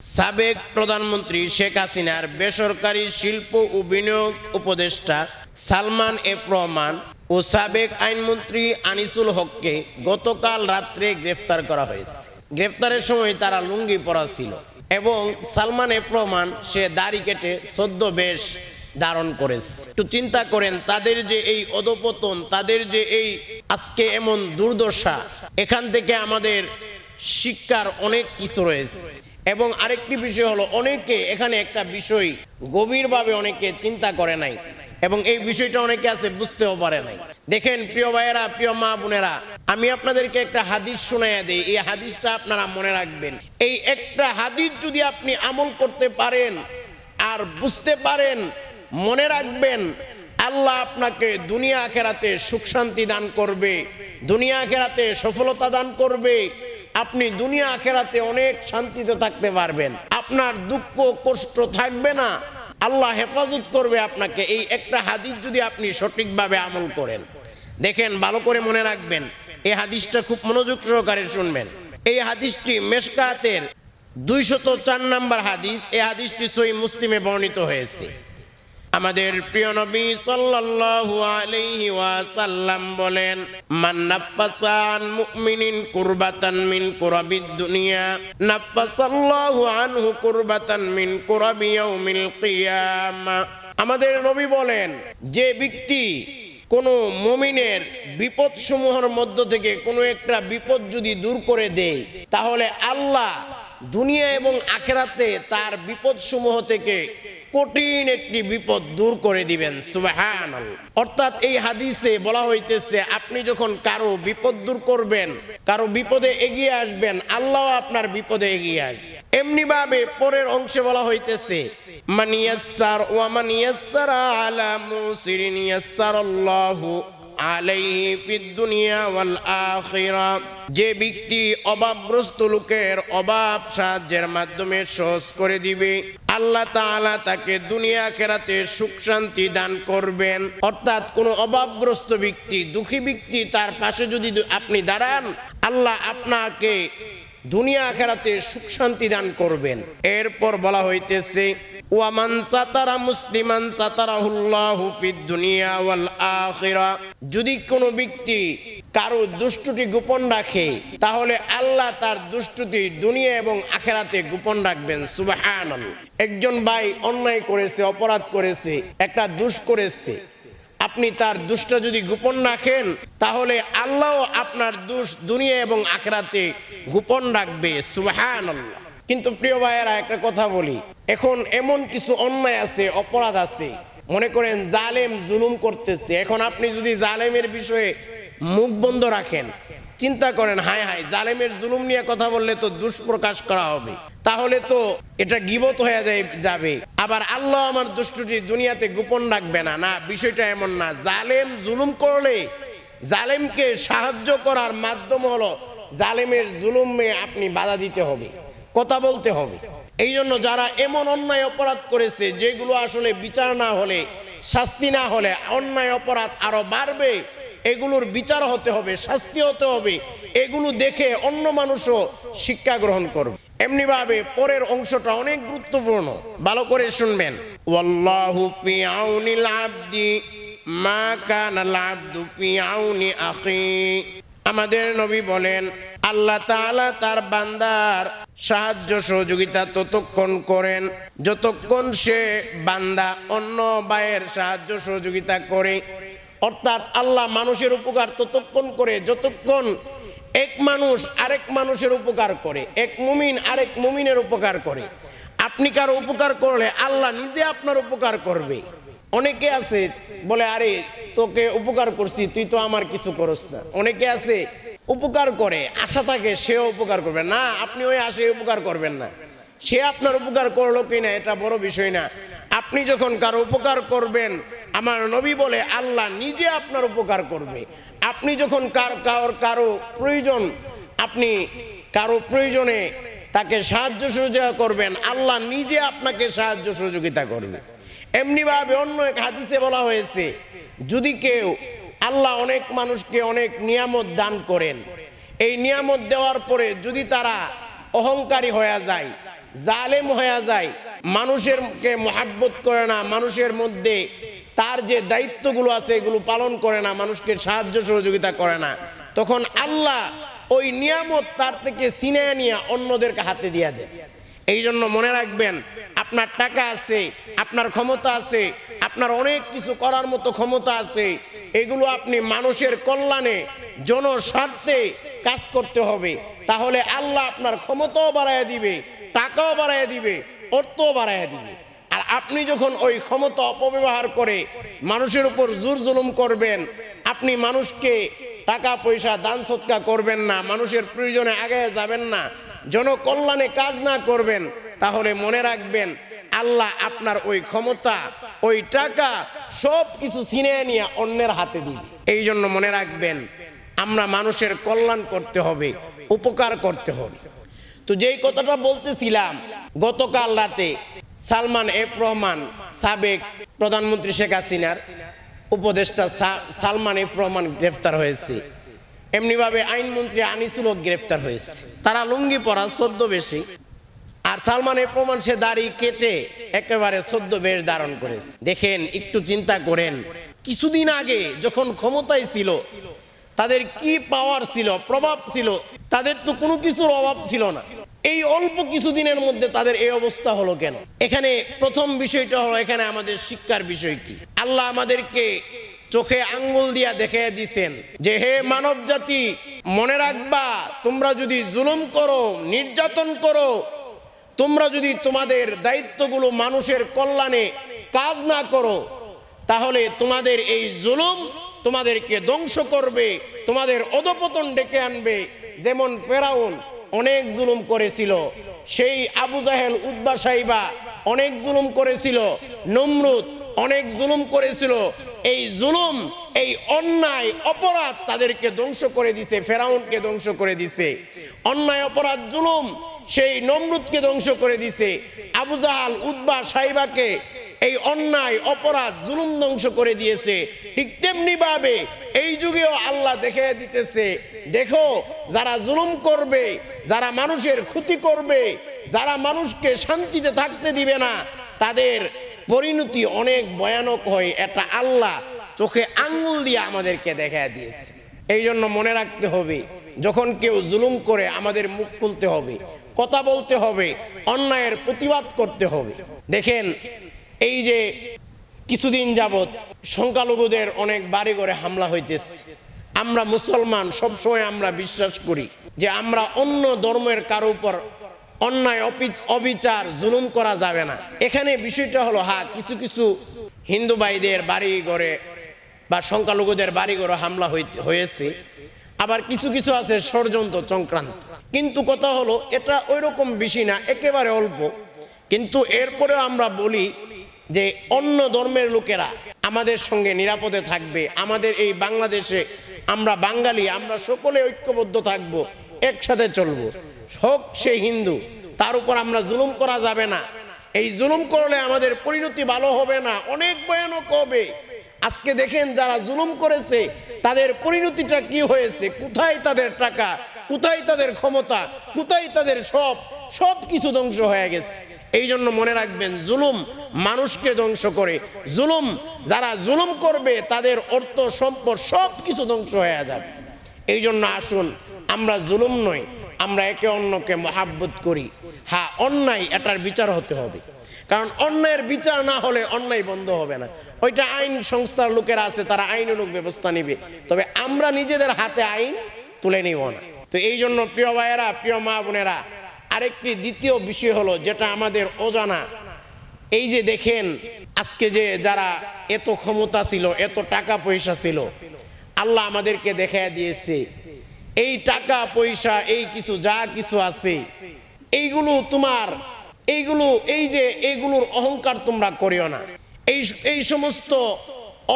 সাবেক প্রধানমন্ত্রী শেখ হাসিনার বেসরকারি শিল্প ও বিনিয়োগ উপদেষ্টা সালমান এফ রহমান ও সাবেক আইনমন্ত্রী আনিসুল হককে গতকাল রাত্রে গ্রেফতার করা হয়েছে। গ্রেফতারের সময় তারা লুঙ্গি পরা ছিল এবং সালমান এফ রহমান সে দাড়ি কেটে ছদ্মবেশ ধারণ করেছে। একটু চিন্তা করেন, তাদের যে এই অধপতন, তাদের যে এই আজকে এমন দুর্দশা, এখান থেকে আমাদের শিক্ষার অনেক কিছু রয়েছে। এবং আরেকটি বিষয় হলো, অনেকে এখানে একটা বিষয় গভীরভাবে অনেকে চিন্তা করে নাই এবং এই বিষয়টা অনেকে আছে বুঝতেও পারে নাই। দেখেন প্রিয় ভাইয়েরা, প্রিয় মা বোনেরা, আমি আপনাদেরকে একটা হাদিস শোনাইয়া দিই, এই হাদিসটা আপনারা মনে রাখবেন। এই একটা হাদিস যদি আপনি আমল করতে পারেন আর বুঝতে পারেন, মনে রাখবেন, আল্লাহ আপনাকে দুনিয়া আখেরাতে সুখ শান্তি দান করবে, দুনিয়া আখেরাতে সফলতা দান করবে। আপনি দুনিয়া আখেরাতে অনেক শান্তিতে থাকতে পারবেন, আপনার দুঃখ কষ্ট থাকবে না, আল্লাহ হেফাজত করবে আপনাকে। এই একটা হাদিস যদি আপনি সঠিকভাবে আমল করেন, দেখেন ভালো করে মনে রাখবেন, এই হাদিসটা খুব মনোযোগ সহকারে শুনবেন। এই হাদিসটি মেশকাতের 204 নম্বর হাদিস। এই হাদিসটি সহিহ মুসলিমে বর্ণিত হয়েছে। আমাদের প্রিয় নবী সাল্লাল্লাহু আলাইহি ওয়াসাল্লাম বলেন, মান নাফাসা আন মুমিনিন কুরবাতান মিন কুরাবিদ দুনিয়া নাফাসাল্লাহু আনহু কুরবাতান মিন কুরাবি ইয়াউমিল কিয়ামা। আমাদের নবী বলেন, যে ব্যক্তি কোনো মুমিনের বিপদ সমূহের মধ্য থেকে কোনো একটা বিপদ যদি দূর করে দেয়, তাহলে আল্লাহ দুনিয়া এবং আখিরাতে তার বিপদ সমূহ থেকে কঠিন একটি বিপদ দূর করে দিবেন। সুবহানাল্লাহ। অর্থাৎ এই হাদিসে বলা হইতেছে, আপনি যখন কারো বিপদ দূর করবেন, কারো বিপদে এগিয়ে আসবেন, আল্লাহ আপনার বিপদে এগিয়ে আসবে। এমনি ভাবে পরের অংশে বলা হইতেছে, মান ইয়াসসার ওয়া মান ইয়াসসারা আলা মুসিরিন ইয়াসসারাল্লাহু আলাইহি ফিদ দুনিয়া ওয়াল আখিরা। যে ব্যক্তি অভাবগ্রস্ত লোকের অভাব সাহায্যের মাধ্যমে সহজ করে দিবে, আল্লাহ তাআলা তাকে দুনিয়া আখিরাতে সুখ শান্তি দান করবেন। অর্থাৎ কোনো অভাবগ্রস্ত ব্যক্তি, দুঃখী ব্যক্তি, তার পাশে যদি আপনি দাঁড়ান, আল্লাহ আপনাকে দুনিয়া আখিরাতে সুখ শান্তি দান করবেন। এরপর বলা হইতেছে, ওয়ামান সাতারা মুসলিমান সাতারাহুল্লাহু ফিদ দুনিয়া ওয়াল আখিরা। যদি কোনো ব্যক্তি কারো দুষ্টুটি গোপন রাখে, তাহলে আল্লাহ তার দুষ্টুটি দুনিয়া এবং আখিরাতে গোপন রাখবেন। সুবহানাল্লাহ। একজন ভাই অন্যায় করেছে, অপরাধ করেছে, একটা দোষ করেছে, আপনি তার দোষটা যদি গোপন রাখেন, তাহলে আল্লাহ আপনার দোষ দুনিয়া এবং আখিরাতে গোপন রাখবে। সুবহানাল্লাহ। কিন্তু প্রিয় ভাইয়েরা, একটা কথা বলি, এখন এমন কিছু অন্যায় আছে, অপরাধ আছে, মনে করেন জালেম জুলুম করতেছে। এখন আপনি যদি জালেমের বিষয়ে মুখ বন্ধ রাখেন, চিন্তা করেন, হায় হায়, জালেমের জুলুম নিয়ে কথা বললে তো দুষ্প্রকাশ করা হবে, তাহলে তো এটা গীবত হয়ে যাবে। আবার আল্লাহ আমার দুষ্টুটি দুনিয়াতে গোপন রাখবে না। না, বিষয়টা এমন না। জালেম জুলুম করলে জালেমকে সাহায্য করার মাধ্যম হলো জালেমের জুলুমে আপনি বাধা দিতে হবে, কথা বলতে হবে। এই জন্য যারা এমন অন্যায় অপরাধ করেছে, যেগুলো আসলে বিচার না হলে, শাস্তি না হলে অন্যায় অপরাধ আরো বাড়বে, এগুলোর বিচার হতে হবে, শাস্তি হতে হবে। এগুলো দেখে অন্য মানুষও শিক্ষা গ্রহণ করবে। এমনি ভাবে পরের অংশটা অনেক গুরুত্বপূর্ণ, ভালো করে শুনবেন। ওয়াল্লাহু ফি আউনিল আবদি মা কানাল আবদু ফি আউনি আখি। আমাদের নবী বলেন, আল্লাহ তাআলা তার বান্দার সাহায্য সহযোগিতা ততক্ষণ করেন যতক্ষণ সে বান্দা অন্য ভাইয়ের সাহায্য সহযোগিতা করে। অর্থাৎ আল্লাহ মানুষের উপকার ততক্ষণ করে যতক্ষণ এক মানুষ আরেক মানুষের উপকার করে, এক মুমিন আরেক মুমিনের উপকার করে। আপনি কারো উপকার করলে আল্লাহ নিজে আপনার উপকার করবে। অনেকে আছে বলে, আরে তোকে উপকার করছি, তুই তো আমার কিছু করস না। অনেকে আছে উপকার করে, আশা থাকে সেও উপকার করবে না, আপনি ওই আশায় উপকার করবেন না। সে আপনার উপকার করলো কিনা এটা বড় বিষয় না। আপনি যখন কারো উপকার করবেন, আমার নবী বলে আল্লাহ নিজে আপনার উপকার করবে। আপনি যখন কারো প্রয়োজন, আপনি কারো প্রয়োজনে তাকে সাহায্য সহযোগিতা করবেন, আল্লাহ নিজে আপনাকে সাহায্য সহযোগিতা করবে। এমনি ভাবে অন্য এক হাদিসে বলা হয়েছে, যদি কেউ, আল্লাহ অনেক মানুষকে অনেক নিয়ামত দান করেন, এই নিয়ামত দেওয়ার পরে যদি তারা অহংকারী হয়ে যায়, জালেম হয়ে যায়, মানুষেরকে মহাব্বত করে না, মানুষের মধ্যে তার যে দায়িত্বগুলো আছে এগুলো পালন করে না, মানুষকে সাহায্য সহযোগিতা করে না, তখন আল্লাহ ওই নিয়ামত তার থেকে ছিনিয়ে নিয়ে অন্যদেরকে হাতে দিয়ে দেয়। এই জন্য মনে রাখবেন, আপনার টাকা আছে, আপনার ক্ষমতা আছে, আপনার অনেক কিছু করার মতো ক্ষমতা আছে, এগুলো আপনি মানুষের কল্যাণে জনস্বার্থে কাজ করতে হবে। তাহলে আল্লাহ আপনার ক্ষমতাও বাড়ায় দিবে, টাকাও বাড়ায় দিবে, অর্থও বাড়ায় দিবে। আর আপনি যখন ওই ক্ষমতা অপব্যবহার করে মানুষের উপর জোর জুলুম করবেন, আপনি মানুষকে টাকা পয়সা দান সৎকার করবেন না, মানুষের প্রয়োজনে আগে যাবেন না, জনকল্যাণে কাজ না করবেন, তাহলে মনে রাখবেন আল্লাহ আপনার ওই ক্ষমতা, ওই টাকা সব কিছু ছিনিয়ে নিয়ে অন্যের হাতে দিবে। এই জন্য মনে রাখবেন আমরা মানুষের কল্যাণ করতে হবে, উপকার করতে হবে। তো যেই কথাটা বলতেছিলাম, গতকাল রাতে সালমান এফ রহমান, সাবেক প্রধানমন্ত্রী শেখ হাসিনার উপদেষ্টা সালমান এফ রহমান গ্রেফতার হয়েছে, এমনিভাবে আইনমন্ত্রী আনিসুল হক গ্রেফতার হয়েছে। তারা লুঙ্গি পরা, সদ্য বেশি, আর সালমান এফ রহমান সে দাড়ি কেটে একেবারে সদ্য বেশ ধারণ করেছে। দেখেন, একটু চিন্তা করেন, কিছুদিন আগে যখন ক্ষমতায় ছিল তাদের কি পাওয়ার ছিল, প্রভাব ছিল, তাদের তো কোনো কিছুর অভাব ছিল না। এই অল্প কিছুদিনের মধ্যে তাদের এই অবস্থা হলো কেন? এখানে প্রথম বিষয়টা হলো, এখানে আমাদের শিক্ষার বিষয় কি? আল্লাহ আমাদেরকে চোখে আঙ্গুল দিয়া দেখিয়ে দিচ্ছেন যে হে মানব জাতি, মনে রাখবা তোমরা যদি জুলুম করো, নির্যাতন করো, তোমরা যদি তোমাদের দায়িত্বগুলো মানুষের কল্যাণে কাজ না করো, তাহলে তোমাদের এই জুলুম তোমাদেরকে ধ্বংস করবে, তোমাদের অধপতন ডেকে আনবে। যেমন ফেরাউন অনেক জুলুম করেছিল, সেই আবু জাহেল, উতবা সাইবা অনেক জুলুম করেছিল, নমরুদ অনেক জুলুম করেছিল। এই জুলুম, এই অন্যায় অপরাধ তাদেরকে ধ্বংস করে দিছে, ফেরাউনকে ধ্বংস করে দিছে। অন্যায় অপরাধ জুলুম সেই নমরুদকে ধ্বংস করে দিছে, আবু জাহাল, উতবা সাইবাকে এই অন্যায় অপরাধ জুলুম ধ্বংস করে দিয়েছে। ঠিক তেমনি ভাবে এই যুগেও আল্লাহ দেখে দিতেছে, দেখো যারা জুলুম করবে, যারা মানুষের ক্ষতি করবে, যারা মানুষকে শান্তিতে থাকতে দিবে না, তাদের পরিণতি অনেক ভয়ানক হয়। এটা আল্লাহ চোখে আঙ্গুল দিয়ে আমাদেরকে দেখায় দিয়েছে। এই জন্য মনে রাখতে হবে, যখন কেউ জুলুম করে আমাদের মুখ খুলতে হবে, কথা বলতে হবে, অন্যায়ের প্রতিবাদ করতে হবে। দেখেন, এই যে কিছুদিন যাবৎ সংখ্যালঘুদের অনেক বাড়ি ঘরে হামলা হইতেছে, আমরা মুসলমান সবসময় আমরা বিশ্বাস করি যে আমরা অন্য ধর্মের কারো উপর অন্যায় অবিচার জুলুম করা যাবে না। এখানে বিষয়টা হলো, হ্যাঁ, কিছু কিছু হিন্দু ভাইদের বাড়ি ঘরে বা সংখ্যালঘুদের বাড়ি ঘরে হামলা হয়েছে, আবার কিছু কিছু আছে ষড়যন্ত্র সংক্রান্ত। কিন্তু কথা হলো, এটা ওই রকম বেশি না, একেবারে অল্প। কিন্তু এরপরেও আমরা বলি যে অন্য ধর্মের লোকেরা আমাদের সঙ্গে নিরাপদে থাকবে। আমাদের এই বাংলাদেশে আমরা বাঙালি, আমরা সকলে ঐক্যবদ্ধ থাকব, একসাথে চলবো। হোক সে হিন্দু, তার উপর আমরা জুলুম করা যাবে না। এই জুলুম করলে আমাদের পরিণতি ভালো হবে না, অনেক ভয়ানক হবে। আজকে দেখেন, যারা জুলুম করেছে তাদের পরিণতিটা কি হয়েছে, কোথায় তাদের টাকা, কোথায় তাদের ক্ষমতা, কোথায় তাদের সব কিছু ধ্বংস হয়ে গেছে। এই জন্য মনে রাখবেন, জুলুম মানুষকে ধ্বংস করে। জুলুম, যারা জুলুম করবে তাদের অর্থ সম্পদ সব কিছু ধ্বংস হয়ে যাবে। এই জন্য আসুন আমরা জুলুম নয়, আমরা একে অন্যকে মহাব্বত করি। হ্যাঁ, অন্যায় এটার বিচার হতে হবে, কারণ অন্যায়ের বিচার না হলে অন্যায় বন্ধ হবে না। ওইটা আইন সংস্থার লোকেরা আছে, তারা আইনানুগ ব্যবস্থা নিবে, তবে আমরা নিজেদের হাতে আইন তুলে নিব না। তো এই জন্য প্রিয় ভাইয়েরা, প্রিয় মা বোনেরা, আরেকটি দ্বিতীয় বিষয় হলো যেটা আমাদের অজানা। এই যে দেখেন, আজকে যে যারা এত ক্ষমতা ছিল, এত টাকা পয়সা ছিল, আল্লাহ আমাদেরকে দেখায় দিয়েছে এই টাকা পয়সা, এই কিছু যা কিছু আছে, এইগুলো তোমার, এইগুলোর অহংকার তোমরা করিও না। এই সমস্ত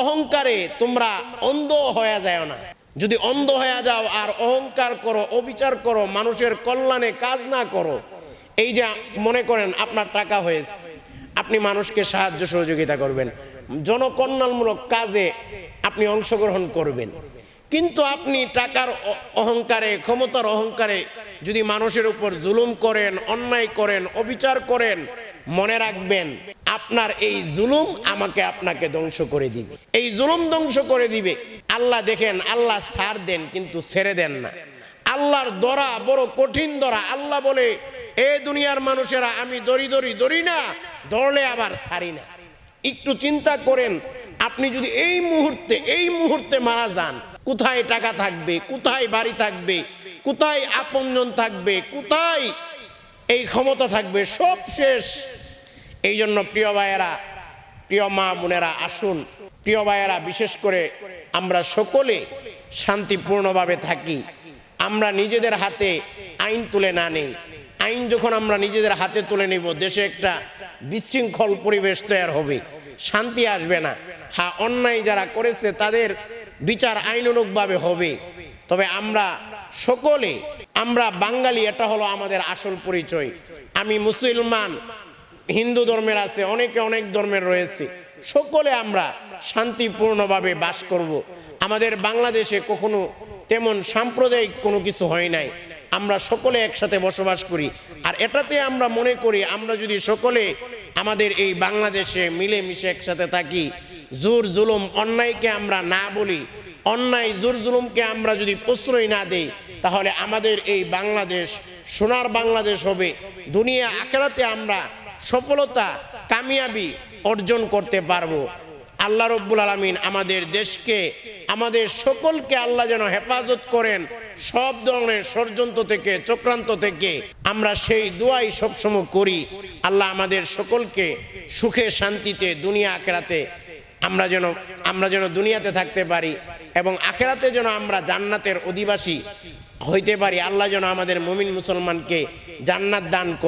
অহংকারে তোমরা অন্ধ হয়ে যায় না। যদি অন্ধ হয়ে যাও আর অহংকার করো, অবিচার করো, মানুষের কল্যাণে কাজ না করো, এই যে মনে করেন আপনার টাকা হয়েছে, আপনি মানুষকে সাহায্য সহযোগিতা করবেন, জনকল্যাণমূলক কাজে আপনি অংশগ্রহণ করবেন, কিন্তু আপনি টাকার অহংকারে, ক্ষমতার অহংকারে যদি মানুষের উপর জুলুম করেন, অন্যায় করেন, অবিচার করেন, মনে রাখবেন আপনার এই জুলুম আমাকে আপনাকে ধ্বংস করে দিবে, এই জুলুম ধ্বংস করে দিবে। আল্লাহ দেখেন, আল্লাহ ছাড় দেন কিন্তু ছেড়ে দেন না। আল্লাহর ধরা বড় কঠিন ধরা। আল্লাহ বলে, এ দুনিয়ার মানুষেরা আমি ধরি না, ধরলে আবার ছাড়ি না। একটু চিন্তা করেন, আপনি যদি এই মুহূর্তে মারা যান, কোথায় টাকা থাকবে, কোথায় বাড়ি থাকবে, কোথায় আপনজন থাকবে, কোথায় এই ক্ষমতা থাকবে, সব শেষ। এই জন্য প্রিয় ভাইয়েরা, প্রিয় মা বোনেরা, আসুন প্রিয় ভাইয়েরা, বিশেষ করে আমরা সকলে শান্তিপূর্ণভাবে থাকি। আমরা নিজেদের হাতে আইন তুলে না নেই। আইন যখন আমরা নিজেদের হাতে তুলে নিব, দেশে একটা বিশৃঙ্খল পরিবেশ তৈরি হবে, শান্তি আসবে না। হ্যাঁ, অন্যায় যারা করেছে তাদের বিচার আইনানুগভাবে হবে। তবে আমরা সকলে, আমরা বাঙালি, এটা হলো আমাদের আসল পরিচয়। আমি মুসলমান, হিন্দু ধর্মের আছে, অনেকে অনেক ধর্মের রয়েছে, সকলে আমরা শান্তিপূর্ণভাবে বাস করব। আমাদের বাংলাদেশে কখনো তেমন সাম্প্রদায়িক কোনো কিছু হয় নাই। আমরা সকলে একসাথে বসবাস করি। আর এটাতে আমরা মনে করি, আমরা যদি সকলে আমাদের এই বাংলাদেশে মিলেমিশে একসাথে থাকি, জোর জুলুম অন্যায়কে আমরা না বলি, অন্যায় জোর জুলুমকে আমরা যদি প্রশ্রয় না দেই, তাহলে আমাদের এই বাংলাদেশ সোনার বাংলাদেশ হবে। দুনিয়া আখিরাতে আমরা সফলতা, কামিয়াবি অর্জন করতে পারবো। আল্লাহ রব্বুল আলামিন আমাদের দেশকে, আমাদের সকলকে আল্লাহ যেন হেফাজত করেন সব ধরনের ষড়যন্ত্র থেকে, চক্রান্ত থেকে। আমরা সেই দোয়াই সবসময় করি, আল্লাহ আমাদের সকলকে সুখে শান্তিতে দুনিয়া আখিরাতে আমরা যেন দুনিয়াতে থাকতে পারি এবং আখিরাতে যেন আমরা জান্নাতের অধিবাসী হইতে পারি। আল্লাহ যেন আমাদের মুমিন মুসলমানকে জান্নাত দান করেন।